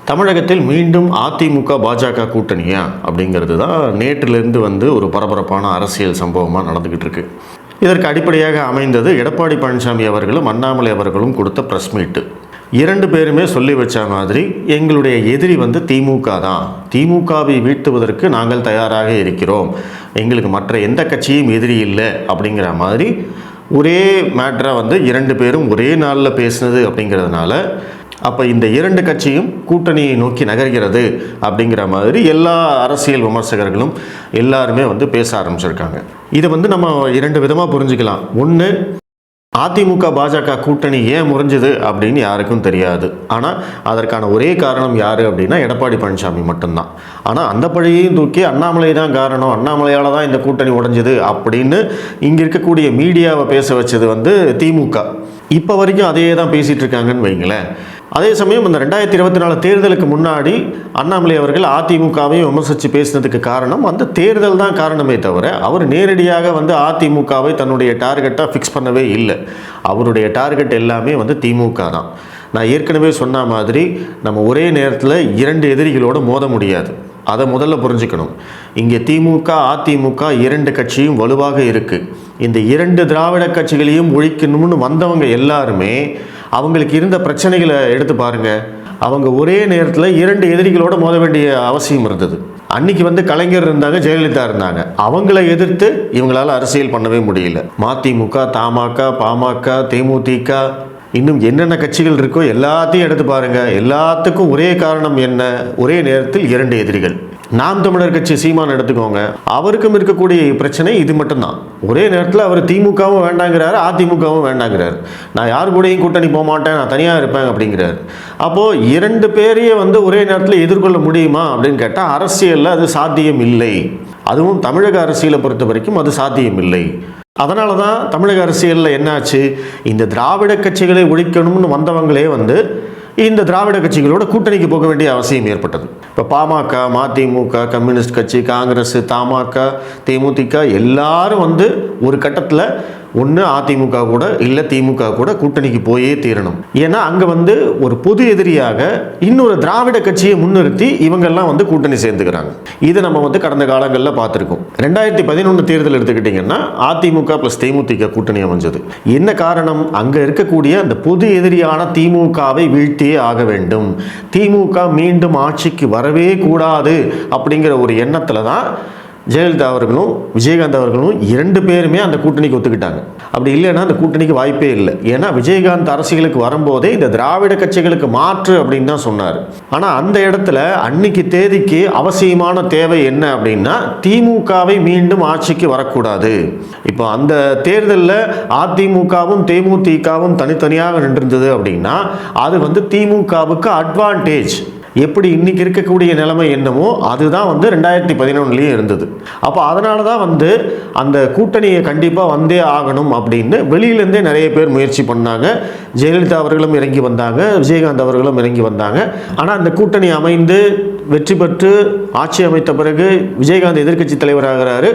தமிழகத்தில் மீண்டும் அதிமுக பாஜக கூட்டணியா அப்படிங்கிறது தான் நேற்றிலிருந்து ஒரு பரபரப்பான அரசியல் சம்பவமாக நடந்துக்கிட்டு இருக்கு. இதற்கு அடிப்படையாக அமைந்தது எடப்பாடி பழனிசாமி அவர்களும் அண்ணாமலை அவர்களும் கொடுத்த ப்ரெஸ் மீட்டு. இரண்டு பேருமே சொல்லி வச்ச மாதிரி எங்களுடைய எதிரி திமுக தான், திமுகவை வீழ்த்துவதற்கு நாங்கள் தயாராக இருக்கிறோம், எங்களுக்கு மற்ற எந்த கட்சியும் எதிரி இல்லை அப்படிங்கிற மாதிரி ஒரே மேட்டராக இரண்டு பேரும் ஒரே நாளில் பேசினது அப்படிங்கிறதுனால அப்போ இந்த இரண்டு கட்சியும் கூட்டணியை நோக்கி நகர்கிறது அப்படிங்கிற மாதிரி எல்லா அரசியல் விமர்சகர்களும் எல்லாருமே பேச ஆரம்பிச்சிருக்காங்க. இதை நம்ம இரண்டு விதமாக புரிஞ்சுக்கலாம். ஒன்று, அதிமுக பாஜக கூட்டணி ஏன் முறிஞ்சுது அப்படின்னு யாருக்கும் தெரியாது. ஆனால் அதற்கான ஒரே காரணம் யார் அப்படின்னா எடப்பாடி பழனிசாமி மட்டும்தான். ஆனால் அந்த பழியையும் தூக்கி அண்ணாமலை தான் காரணம், அண்ணாமலையால் தான் இந்த கூட்டணி உடைஞ்சது அப்படின்னு இங்கே இருக்கக்கூடிய மீடியாவை பேச வச்சது திமுக. இப்போ வரைக்கும் அதையே தான் பேசிகிட்டு இருக்காங்கன்னு வைங்களேன். அதே சமயம் இந்த 2024 தேர்தலுக்கு முன்னாடி அண்ணாமலை அவர்கள் அதிமுகவையும் விமர்சித்து பேசினதுக்கு காரணம் அந்த தேர்தல் தான் காரணமே தவிர அவர் நேரடியாக அதிமுகவை தன்னுடைய டார்கெட்டாக ஃபிக்ஸ் பண்ணவே இல்லை. அவருடைய டார்கெட் எல்லாமே திமுக தான். நான் ஏற்கனவே சொன்ன மாதிரி நம்ம ஒரே நேரத்தில் இரண்டு எதிரிகளோடு மோத முடியாது. அதை முதல்ல புரிஞ்சுக்கணும். இங்கே திமுக அதிமுக இரண்டு கட்சியும் வலுவாக இருக்குது. இந்த இரண்டு திராவிட கட்சிகளையும் ஒழிக்கணும்னு வந்தவங்க எல்லாருமே அவங்களுக்கு இருந்த பிரச்சனைகளை எடுத்து பாருங்கள். அவங்க ஒரே நேரத்தில் இரண்டு எதிரிகளோடு மோத வேண்டிய அவசியம் இருந்தது. அன்னைக்கு கலைஞர் இருந்தாங்க, ஜெயலலிதா இருந்தாங்க. அவங்கள எதிர்த்து இவங்களால் அரசியல் பண்ணவே முடியல. மதிமுக, தமாக, பாமக, தேமுதிக, இன்னும் என்னென்ன கட்சிகள் இருக்கோ எல்லாத்தையும் எடுத்து பாருங்கள். எல்லாத்துக்கும் ஒரே காரணம் என்ன? ஒரே நேரத்தில் இரண்டு எதிரிகள். நாம் தமிழர் கட்சி சீமான் எடுத்துக்கோங்க, அவருக்கும் இருக்கக்கூடிய பிரச்சனை இது மட்டும்தான். ஒரே நேரத்தில் அவர் திமுகவும் வேண்டாங்கிறாரு, அதிமுகவும் வேண்டாங்கிறார். நான் யார் கூடயும் கூட்டணி போக மாட்டேன், நான் தனியாக இருப்பேன் அப்படிங்கிறார். அப்போது இரண்டு பேரையே ஒரே நேரத்தில் எதிர்கொள்ள முடியுமா அப்படின்னு கேட்டால் அரசியலில் அது சாத்தியம் இல்லை. அதுவும் தமிழக அரசியலை பொறுத்த வரைக்கும் அது சாத்தியம் இல்லை. அதனால தான் தமிழக அரசியலில் என்னாச்சு, இந்த திராவிட கட்சிகளை ஒழிக்கணும்னு வந்தவங்களே இந்த திராவிட கட்சிகளோட கூட்டணிக்கு போக வேண்டிய அவசியம் ஏற்பட்டது. இப்போ பாமக, மதிமுக, கம்யூனிஸ்ட் கட்சி, காங்கிரஸ், தமாக, தேமுதிக எல்லாரும் ஒரு கட்டத்தில் ஒன்று அதிமுக கூட இல்லை திமுக கூட கூட்டணிக்கு போயே தீரணும். ஏன்னா அங்கே ஒரு பொது எதிரியாக இன்னொரு திராவிட கட்சியை முன்னிறுத்தி இவங்கெல்லாம் கூட்டணி சேர்ந்துக்கிறாங்க. இதை நம்ம கடந்த காலங்களில் பார்த்துருக்கோம். 2011 தேர்தல் எடுத்துக்கிட்டிங்கன்னா அதிமுக ப்ளஸ் தேமுதிக கூட்டணி அமைஞ்சது. என்ன காரணம்? அங்கே இருக்கக்கூடிய அந்த பொது எதிரியான திமுகவை வீழ்த்தியே ஆக வேண்டும், திமுக மீண்டும் ஆட்சிக்கு வரவே கூடாது அப்படிங்கிற ஒரு எண்ணத்தில் தான் ஜெயலலிதா அவர்களும் விஜயகாந்த் அவர்களும் இரண்டு பேருமே அந்த கூட்டணிக்கு ஒத்துக்கிட்டாங்க. அப்படி இல்லைன்னா அந்த கூட்டணிக்கு வாய்ப்பே இல்லை. ஏன்னா விஜயகாந்த் அரசியலுக்கு வரும்போதே இந்த திராவிட கட்சிகளுக்கு மாற்று அப்படின்னு தான் சொன்னார். ஆனால் அந்த இடத்துல அன்னைக்கு தேதிக்கு அவசியமான தேவை என்ன அப்படின்னா திமுகவை மீண்டும் ஆட்சிக்கு வரக்கூடாது. இப்போ அந்த தேர்தலில் அதிமுகவும் தேமுதிகவும் தனித்தனியாக நின்றிருந்தது அப்படின்னா அது திமுகவுக்கு அட்வான்டேஜ். எப்படி இன்னைக்கு இருக்கக்கூடிய நிலைமை என்னமோ அதுதான் 2011 இருந்தது. அப்போ அதனால தான் அந்த கூட்டணியை கண்டிப்பாக வந்தே ஆகணும் அப்படின்னு வெளியிலேருந்தே நிறைய பேர் முயற்சி பண்ணாங்க. ஜெயலலிதா அவர்களும் இறங்கி வந்தாங்க, விஜயகாந்த் அவர்களும் இறங்கி வந்தாங்க. ஆனால் அந்த கூட்டணி அமைந்து வெற்றி பெற்று ஆட்சி அமைத்த பிறகு விஜயகாந்த் எதிர்க்கட்சி தலைவராகிறாரு.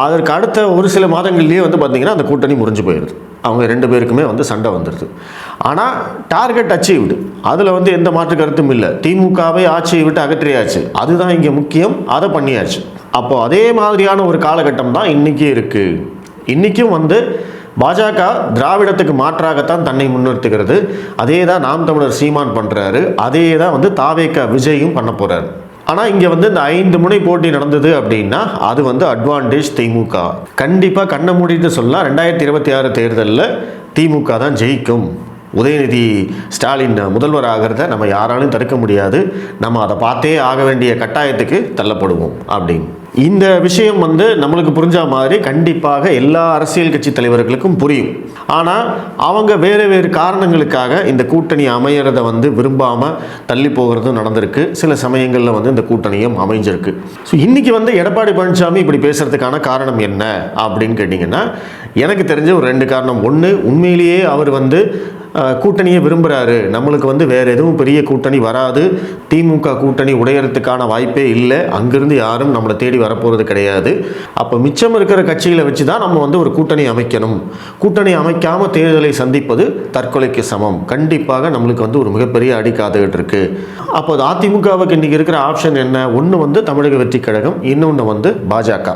அதற்கு அடுத்த ஒரு சில மாதங்கள்லேயே பார்த்திங்கன்னா அந்த கூட்டணி முறிஞ்சு போயிடுது. அவங்க ரெண்டு பேருக்குமே சண்டை வந்துடுது. ஆனால் டார்கெட் அச்சீவ்டு, அதில் எந்த மாற்று கருத்தும் இல்லை. திமுகவை ஆட்சியை விட்டு அகற்றியாச்சு, அதுதான் இங்கே முக்கியம், அதை பண்ணியாச்சு. அப்போது அதே மாதிரியான ஒரு காலகட்டம் தான் இன்றைக்கி இருக்குது. இன்றைக்கும் பாஜக திராவிடத்துக்கு மாற்றாகத்தான் தன்னை முன்னிறுத்துகிறது. அதே தான் நாம் தமிழர் சீமான் பண்ணுறாரு, அதே தான் தாவேக விஜயும் பண்ண போகிறார். ஆனால் இங்கே இந்த 5 முனை போட்டி நடந்தது அப்படின்னா அது அட்வான்டேஜ் திமுக. கண்டிப்பாக கண்ணை மூடிட்டு சொல்லலாம், 2026 தேர்தலில் திமுக தான் ஜெயிக்கும். உதயநிதி ஸ்டாலின் முதல்வர் ஆகிறத நம்ம யாராலும் தடுக்க முடியாது, நம்ம அதை பார்த்தே ஆக வேண்டிய கட்டாயத்துக்கு தள்ளப்படுவோம் அப்படின்னு. இந்த விஷயம் நம்மளுக்கு புரிஞ்ச மாதிரி கண்டிப்பாக எல்லா அரசியல் கட்சி தலைவர்களுக்கும் புரியும். ஆனால் அவங்க வேறு வேறு காரணங்களுக்காக இந்த கூட்டணி அமையறதை விரும்பாமல் தள்ளி போகிறதும் நடந்திருக்கு. சில சமயங்களில் இந்த கூட்டணியும் அமைஞ்சிருக்கு. ஸோ இன்றைக்கி எடப்பாடி பழனிசாமி இப்படி பேசுகிறதுக்கான காரணம் என்ன அப்படின்னு கேட்டிங்கன்னா எனக்கு தெரிஞ்ச ஒரு 2 காரணம். ஒன்று, உண்மையிலேயே அவர் கூட்டணியை விரும்புகிறாரு. நம்மளுக்கு வந்து வேறு எதுவும் பெரிய கூட்டணி வராது, திமுக கூட்டணி உடையறதுக்கான வாய்ப்பே இல்லை, அங்கிருந்து யாரும் நம்மளை தேடி வரப்போகிறது கிடையாது. அப்போ மிச்சம் இருக்கிற கட்சிகளை வச்சு தான் நம்ம வந்து ஒரு கூட்டணி அமைக்கணும். கூட்டணி அமைக்காமல் தேர்தலை சந்திப்பது தற்கொலைக்கு சமம். கண்டிப்பாக நம்மளுக்கு வந்து ஒரு மிகப்பெரிய அடி காத்துக்கிட்டு இருக்கு. அப்போ அதிமுகவுக்கு இன்றைக்கி இருக்கிற ஆப்ஷன் என்ன? ஒன்று வந்து தமிழக வெற்றி கழகம், இன்னொன்று வந்து பாஜக.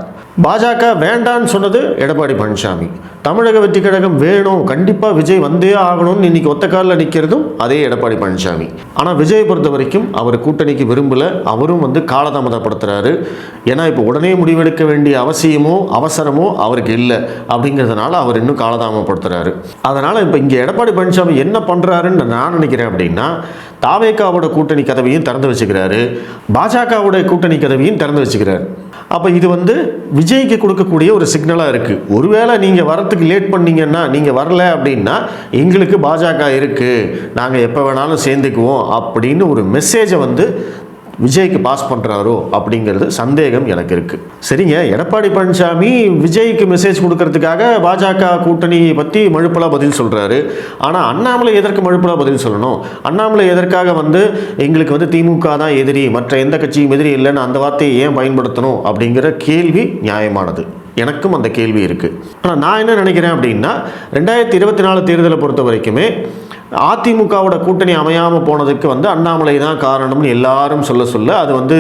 பாஜக வேண்டான்னு சொன்னது எடப்பாடி பழனிசாமி. தமிழக வெற்றி கழகம் வேணும், கண்டிப்பாக விஜய் வந்தே ஆகணும்னு இன்னைக்கு ஒத்த காலில் நிற்கிறதும் அதே எடப்பாடி பழனிசாமி. ஆனால் விஜயை பொறுத்த வரைக்கும் அவர் கூட்டணிக்கு விரும்பலை, அவரும் வந்து காலதாமதப்படுத்துகிறாரு. ஏன்னா இப்போ உடனே முடிவெடுக்க வேண்டிய அவசியமோ அவசரமோ அவருக்கு இல்லை அப்படிங்கிறதுனால அவர் இன்னும் காலதாமதப்படுத்துகிறாரு. அதனால் இப்போ இங்கே எடப்பாடி பழனிசாமி என்ன பண்ணுறாருன்னு நான் நினைக்கிறேன் அப்படின்னா, தாவேகாவோட கூட்டணி கதவையும் திறந்து வச்சுக்கிறாரு, பாஜகவோட கூட்டணி கதவையும் திறந்து வச்சுக்கிறாரு. அப்போ இது வந்து விஜய்க்கு கொடுக்கக்கூடிய ஒரு சிக்னலாக இருக்குது. ஒருவேளை நீங்கள் வரத்துக்கு லேட் பண்ணீங்கன்னா, நீங்கள் வரல அப்படின்னா எங்களுக்கு பாஜக இருக்குது, நாங்கள் எப்போ வேணாலும் சேர்ந்துக்குவோம் அப்படின்னு ஒரு மெசேஜை வந்து விஜய்க்கு பாஸ் பண்ணுறாரோ அப்படிங்கிறது சந்தேகம் எனக்கு இருக்குது. சரிங்க, எடப்பாடி பழனிசாமி விஜய்க்கு மெசேஜ் கொடுக்கறதுக்காக பாஜக கூட்டணியை பற்றி மழுப்பலாக பதில் சொல்கிறாரு. ஆனால் அண்ணாமலை எதற்கு மழுப்பலாக பதில் சொல்லணும்? அண்ணாமலை எதற்காக வந்து எங்களுக்கு வந்து திமுக தான் எதிரி, மற்ற எந்த கட்சியும் எதிரி இல்லைன்னு அந்த வார்த்தையை ஏன் பயன்படுத்தணும் அப்படிங்கிற கேள்வி நியாயமானது. எனக்கும் அந்த கேள்வி இருக்குது. ஆனால் நான் என்ன நினைக்கிறேன் அப்படின்னா, 2024 தேர்தலை பொறுத்த வரைக்குமே அதிமுகவோட கூட்டணி அமையாமல் போனதுக்கு வந்து அண்ணாமலை தான் காரணம்னு எல்லாரும் சொல்ல அது வந்து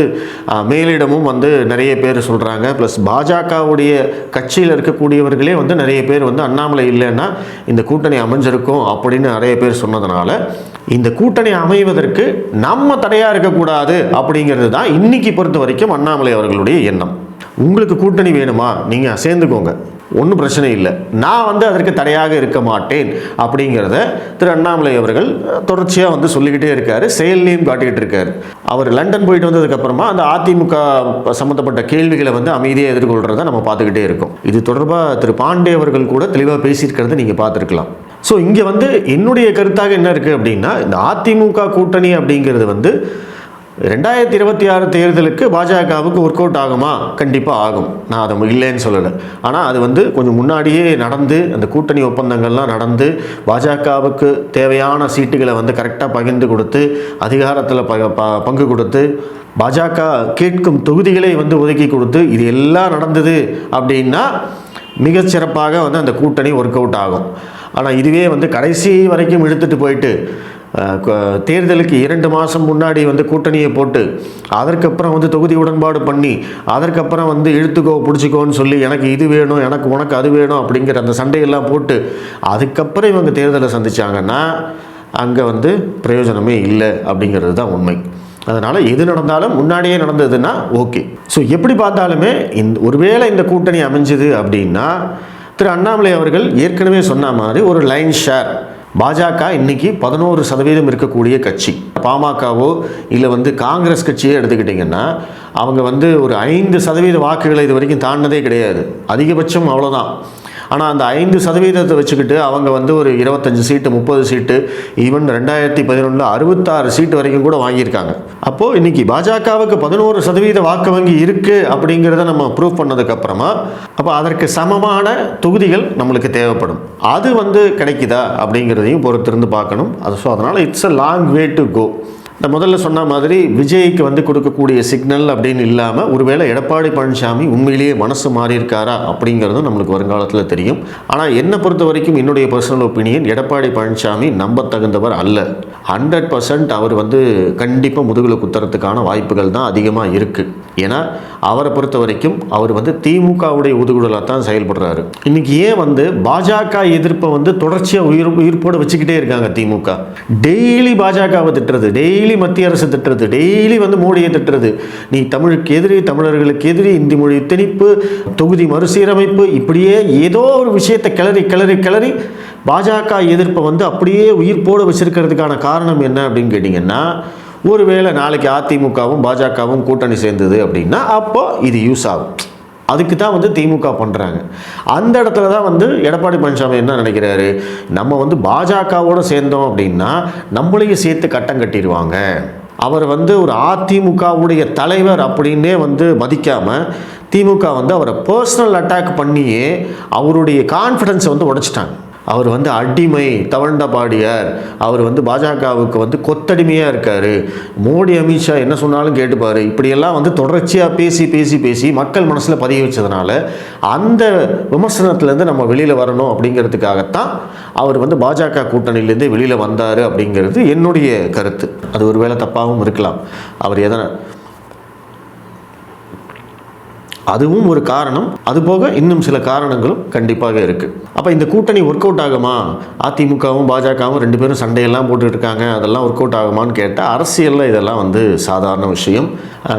மேலிடமும் வந்து நிறைய பேர் சொல்கிறாங்க. ப்ளஸ் பாஜகவுடைய கட்சியில் இருக்கக்கூடியவர்களே வந்து நிறைய பேர் வந்து அண்ணாமலை இல்லைன்னா இந்த கூட்டணி அமைஞ்சிருக்கும் அப்படின்னு நிறைய பேர் சொன்னதுனால இந்த கூட்டணி அமைவதற்கு நம்ம தடையாக இருக்கக்கூடாது அப்படிங்கிறது தான் இன்னைக்கு பொறுத்த வரைக்கும் அண்ணாமலை அவர்களுடைய எண்ணம். உங்களுக்கு கூட்டணி வேணுமா, நீங்கள் சேர்ந்துக்கோங்க, ஒன்றும் பிரச்சனை இல்லை, நான் வந்து அதற்கு தடையாக இருக்க மாட்டேன் அப்படிங்கிறத திரு அண்ணாமலை அவர்கள் தொடர்ச்சியாக வந்து சொல்லிக்கிட்டே இருக்காரு, செயல்லையும் காட்டிக்கிட்டு இருக்காரு. அவர் லண்டன் போயிட்டு வந்ததுக்கப்புறமா அந்த அதிமுக சம்மந்தப்பட்ட கேள்விகளை வந்து அமைதியாக எதிர்கொள்கிறத நம்ம பார்த்துக்கிட்டே இருக்கோம். இது தொடர்பாக திரு பாண்டே அவர்கள் கூட தெளிவாக பேசியிருக்கிறத நீங்கள் பார்த்துருக்கலாம். ஸோ இங்கே வந்து என்னுடைய கருத்தாக என்ன இருக்குது அப்படின்னா, இந்த அதிமுக கூட்டணி அப்படிங்கிறது வந்து 2026 தேர்தலுக்கு பாஜகவுக்கு ஒர்க் அவுட் ஆகுமா? கண்டிப்பாக ஆகும், நான் அதை இல்லைன்னு சொல்லலை. ஆனால் அது வந்து கொஞ்சம் முன்னாடியே நடந்து அந்த கூட்டணி ஒப்பந்தங்கள்லாம் நடந்து பாஜகவுக்கு தேவையான சீட்டுகளை வந்து கரெக்டாக பகிர்ந்து கொடுத்து அதிகாரத்தில் பங்கு கொடுத்து பாஜக கேட்கும் தொகுதிகளை வந்து ஒதுக்கி கொடுத்து இது எல்லாம் நடந்தது அப்படின்னா மிகச்சிறப்பாக வந்து அந்த கூட்டணி ஒர்க் அவுட் ஆகும். ஆனால் இதுவே வந்து கடைசி வரைக்கும் இழுத்துட்டு போயிட்டு தேர்தலுக்கு 2 மாதம் முன்னாடி வந்து கூட்டணியை போட்டு அதற்கப்புறம் வந்து தொகுதி உடன்பாடு பண்ணி அதற்கப்புறம் வந்து இழுத்துக்கோ பிடிச்சிக்கோன்னு சொல்லி எனக்கு இது வேணும் எனக்கு உனக்கு அது வேணும் அப்படிங்கிற அந்த சண்டையெல்லாம் போட்டு அதுக்கப்புறம் இவங்க தேர்தலை சந்தித்தாங்கன்னா அங்கே வந்து பிரயோஜனமே இல்லை அப்படிங்கிறது தான் உண்மை. அதனால் எது நடந்தாலும் முன்னாடியே நடந்ததுன்னா ஓகே. ஸோ எப்படி பார்த்தாலுமே ஒருவேளை இந்த கூட்டணி அமைஞ்சுது அப்படின்னா திரு அண்ணாமலை அவர்கள் ஏற்கனவே சொன்ன மாதிரி ஒரு லைன் ஷேர் பாஜக இன்னைக்கு 11% இருக்கக்கூடிய கட்சி. பாமகவோ இல்லை வந்து காங்கிரஸ் கட்சியே எடுத்துக்கிட்டிங்கன்னா அவங்க வந்து ஒரு 5% வாக்குகளை இது வரைக்கும் தாண்டினதே கிடையாது, அதிகபட்சம் அவ்வளோதான். ஆனால் அந்த 5% வச்சுக்கிட்டு அவங்க வந்து ஒரு 25 சீட்டு 30 சீட்டு ஈவன் 2011 66 சீட்டு வரைக்கும் கூட வாங்கியிருக்காங்க. அப்போது இன்றைக்கி பாஜகவுக்கு 11% வாக்கு வங்கி இருக்குது அப்படிங்கிறத நம்ம ப்ரூவ் பண்ணதுக்கப்புறமா அப்போ அதற்கு சமமான தொகுதிகள் நம்மளுக்கு தேவைப்படும். அது வந்து கிடைக்குதா அப்படிங்கிறதையும் பொறுத்திருந்து பார்க்கணும். ஸோ அதனால் it's a long way to go. இந்த முதல்ல சொன்ன மாதிரி விஜய்க்கு வந்து கொடுக்கக்கூடிய சிக்னல் அப்படின்னு இல்லாமல் ஒருவேளை எடப்பாடி பழனிசாமி உண்மையிலேயே மனசு மாறி இருக்காரா அப்படிங்கிறதும் நம்மளுக்கு வருங்காலத்தில் தெரியும். ஆனால் என்னை பொறுத்த வரைக்கும் என்னுடைய பர்சனல் ஒப்பீனியன், எடப்பாடி பழனிசாமி நம்ப தகுந்தவர் அல்ல. 100% அவர் வந்து கண்டிப்பாக முதுகில் குத்துறதுக்கான வாய்ப்புகள் தான் அதிகமாக இருக்குது. ஏன்னா அவரை பொறுத்த வரைக்கும் அவர் வந்து திமுகவுடைய உதுகுடலாக தான் செயல்படுறாரு. இன்றைக்கி ஏன் வந்து பாஜக எதிர்ப்பை வந்து தொடர்ச்சியாக உயிர்ப்போடு வச்சுக்கிட்டே இருக்காங்க திமுக. டெய்லி பாஜகவை திட்டுறது, டெய்லி மத்திய அரசு திட்டுறது, டெய்லி வந்து மோடியை திட்டுறது, நீ தமிழுக்கு எதிரி, தமிழர்களுக்கு எதிரி, இந்தி மொழி திணிப்பு, தொகுதி மறுசீரமைப்பு, இப்படியே ஏதோ ஒரு விஷயத்தை கிளறி கிளறி கிளறி பாஜக எதிர்ப்பை வந்து அப்படியே உயிர்ப்போடு வச்சிருக்கிறதுக்கான காரணம் என்ன அப்படின்னு கேட்டிங்கன்னா, ஒருவேளை நாளைக்கு அதிமுகவும் பாஜகவும் கூட்டணி சேர்ந்தது அப்படின்னா அப்போ இது யூஸ் ஆகும். அதுக்கு தான் வந்து திமுக பண்ணுறாங்க. அந்த இடத்துல தான் வந்து எடப்பாடி பழனிசாமி என்ன நினைக்கிறாரு, நம்ம வந்து பாஜகவோடு சேர்ந்தோம் அப்படின்னா நம்மளையும் சேர்த்து கட்டம் கட்டிடுவாங்க. அவர் வந்து ஒரு அதிமுகவுடைய தலைவர் அப்படின்னே வந்து மதிக்காமல் திமுக வந்து அவரை பர்சனல் அட்டாக் பண்ணியே அவருடைய கான்ஃபிடன்ஸை வந்து உடைச்சிட்டாங்க. அவர் வந்து அடிமை தவண்டபாடியார், அவர் வந்து பாஜகவுக்கு வந்து கொத்தடிமையாக இருக்கார், மோடி அமித்ஷா என்ன சொன்னாலும் கேட்டுப்பார், இப்படியெல்லாம் வந்து தொடர்ச்சியாக பேசி பேசி பேசி மக்கள் மனசில் பதிய வச்சதுனால அந்த விமர்சனத்திலேருந்து நம்ம வெளியில் வரணும் அப்படிங்கிறதுக்காகத்தான் அவர் வந்து பாஜக கூட்டணியிலேருந்து வெளியில் வந்தார் அப்படிங்கிறது என்னுடைய கருத்து. அது ஒரு வேளை தப்பாகவும் இருக்கலாம். அவர் எதனை அதுவும் ஒரு காரணம். அதுபோக இன்னும் சில காரணங்களும் கண்டிப்பாக இருக்குது. அப்போ இந்த கூட்டணி ஒர்க் அவுட் ஆகுமா? அதிமுகவும் பாஜகவும் 2 பேரும் சண்டையெல்லாம் போட்டுட்டு இருக்காங்க, அதெல்லாம் ஒர்க் அவுட் ஆகுமான்னு கேட்டால் அரசியலில் இதெல்லாம் வந்து சாதாரண விஷயம்.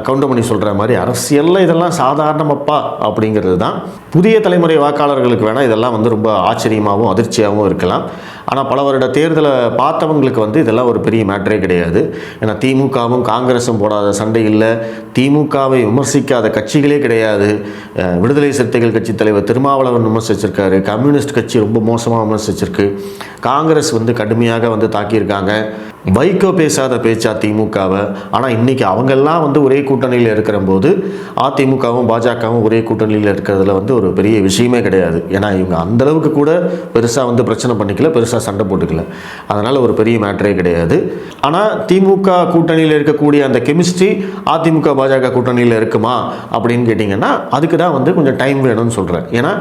கவுண்டமணி சொல்கிற மாதிரி அரசியலில் இதெல்லாம் சாதாரணமப்பா அப்படிங்கிறது தான். புதிய தலைமுறை வாக்காளர்களுக்கு வேணால் இதெல்லாம் வந்து ரொம்ப ஆச்சரியமாகவும் அதிர்ச்சியாகவும் இருக்கலாம். ஆனால் பல வருட தேர்தலை பார்த்தவங்களுக்கு வந்து இதெல்லாம் ஒரு பெரிய மேட்டரே கிடையாது. ஏன்னா திமுகவும் காங்கிரஸும் போடாத சண்டை இல்லை, திமுகவை விமர்சிக்காத கட்சிகளே கிடையாது. விடுதலை சிறுத்தைகள் கட்சி தலைவர் திருமாவளவன் விமர்சிச்சிருக்காரு, கம்யூனிஸ்ட் கட்சி ரொம்ப மோசமாக விமர்சிச்சிருக்கு, காங்கிரஸ் வந்து கடுமையாக வந்து தாக்கியிருக்காங்க. வைகோ பேசாத பேச்சா திமுகவை. ஆனால் இன்றைக்கி அவங்கெல்லாம் வந்து ஒரே கூட்டணியில் இருக்கிற போது அதிமுகவும் பாஜகவும் ஒரே கூட்டணியில் இருக்கிறதுல வந்து ஒரு பெரிய விஷயமே கிடையாது. ஏன்னா இவங்க அந்தளவுக்கு கூட பெருசாக வந்து பிரச்சனை பண்ணிக்கல, பெருசாக சண்டை போட்டுக்கல, அதனால் ஒரு பெரிய மேட்டரே கிடையாது. ஆனால் திமுக கூட்டணியில் இருக்கக்கூடிய அந்த கெமிஸ்ட்ரி அதிமுக பாஜக கூட்டணியில் இருக்குமா அப்படின்னு கேட்டிங்கன்னா அதுக்கு தான் வந்து கொஞ்சம் டைம் வேணும்னு சொல்கிறேன். ஏன்னா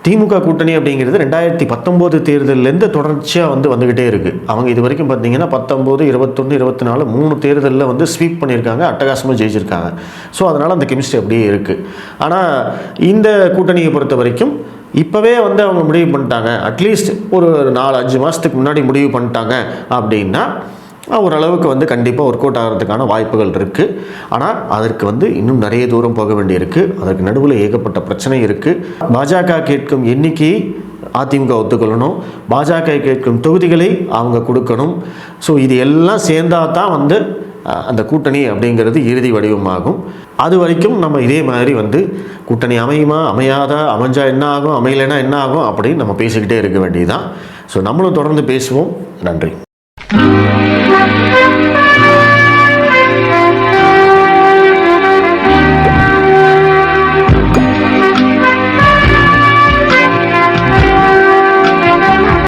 திமுக கூட்டணி அப்படிங்கிறது 2019 தேர்தலேருந்து தொடர்ச்சியாக வந்து வந்துக்கிட்டே இருக்குது. அவங்க இது வரைக்கும் பார்த்தீங்கன்னா 19, 21, 24 3 தேர்தலில் வந்து ஸ்வீப் பண்ணியிருக்காங்க, அட்டகாசமாக ஜெயிச்சிருக்காங்க. ஸோ அதனால் அந்த கெமிஸ்ட்ரி அப்படியே இருக்குது. ஆனால் இந்த கூட்டணியை பொறுத்த வரைக்கும் இப்போவே வந்து அவங்க முடிவு பண்ணிட்டாங்க, அட்லீஸ்ட் ஒரு 4-5 மாதத்துக்கு முன்னாடி முடிவு பண்ணிட்டாங்க அப்படின்னா ஓரளவுக்கு வந்து கண்டிப்பாக ஒர்க் அவுட் ஆகிறதுக்கான வாய்ப்புகள் இருக்குது. ஆனால் அதற்கு வந்து இன்னும் நிறைய தூரம் போக வேண்டியிருக்கு. அதற்கு நடுவில் ஏகப்பட்ட பிரச்சனை இருக்குது. பாஜக கேட்கும் எண்ணிக்கையை அதிமுக ஒத்துக்கொள்ளணும், பாஜக கேட்கும் தொகுதிகளை அவங்க கொடுக்கணும். ஸோ இது எல்லாம் சேர்ந்தால் தான் வந்து அந்த கூட்டணி அப்படிங்கிறது இறுதி வடிவமாகும். அது வரைக்கும் நம்ம இதே மாதிரி வந்து கூட்டணி அமையுமா அமையாதா, அமைஞ்சா என்ன ஆகும், அமையலைன்னா என்ன ஆகும் அப்படின்னு நம்ம பேசிக்கிட்டே இருக்க வேண்டியதுதான். ஸோ நம்மளும் தொடர்ந்து பேசுவோம். நன்றி.